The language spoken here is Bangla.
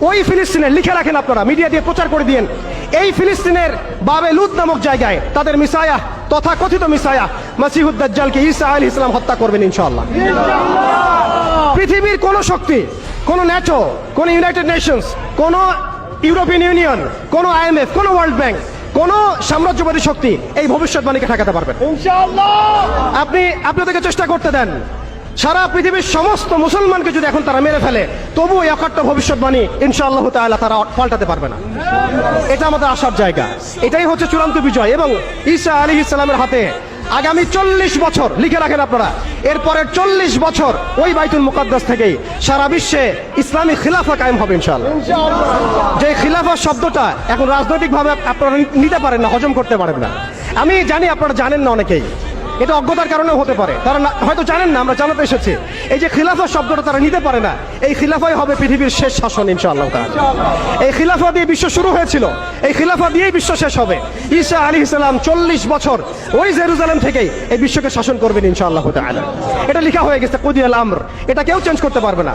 ওই ফিলিস্তিনের লিখে রাখেন আপনারা, মিডিয়া দিয়ে প্রচার করে দিয়েন, এই ফিলিস্তিনের বাবে লুদ নামক জায়গায় তাদের মিসায়া, তথা কথিত মিসায়া মাসিহুদ দাজ্জালকে ঈসা আলাইহিস সালাম হত্যা করবেন ইনশাআল্লাহ। পৃথিবীর কোন শক্তি, কোন ন্যাটো, কোন ইউনাইটেড নেশনস, কোন ইউরোপিয়ান ইউনিয়ন, কোন IMF, কোন ওয়ার্ল্ড ব্যাংক, কোন সাম্রাজ্যবাদী শক্তি এই ভবিষ্যৎবাণীকে ঠেকাতে পারবেন ইনশাআল্লাহ। আপনি আপনাদেরকে চেষ্টা করতে দেন, সারা পৃথিবীর সমস্ত মুসলমানকে যদি এখন তারা মেরে ফেলে, তবু এই অকাট্য ভবিষ্যৎবাণী ইনশাআল্লাহ তাআলা তারা পাল্টাতে পারবে না। এটা আমাদের আশার জায়গা, এটাই হচ্ছে চূড়ান্ত বিজয়। এবং ঈসা আলাইহিস সালামের হাতে আগামী 40 বছর, লিখে রাখেন আপনারা, এরপরের 40 বছর ওই বাইতুল মুকাদ্দাস থেকেই সারা বিশ্বে ইসলামী খিলাফা কায়েম হবে ইনশাআল্লাহ। যে খিলাফা শব্দটা এখন রাজনৈতিকভাবে আপনারা নিতে পারেন না, হজম করতে পারেন না। আমি জানি আপনারা জানেন না, অনেকেই এটা অজ্ঞতার কারণেও হতে পারে, তারা হয়তো জানেন না, আমরা জানাতে এসেছি। এই যে খিলাফা শব্দটা তারা নিতে পারে না, এই খিলাফাই হবে পৃথিবীর শেষ শাসন ইনশাআল্লাহ তাআলা। এই খিলাফা দিয়ে বিশ্ব শুরু হয়েছিল, এই খিলাফা দিয়েই বিশ্ব শেষ হবে। ঈসা আলাইহিস সালাম 40 বছর ওই জেরুজালেম থেকেই এই বিশ্বকে শাসন করবেন ইনশাআল্লাহ তাআলা। এটা লেখা হয়ে গেছে কুদিয়াল আমর, এটা কেউ চেঞ্জ করতে পারবে না।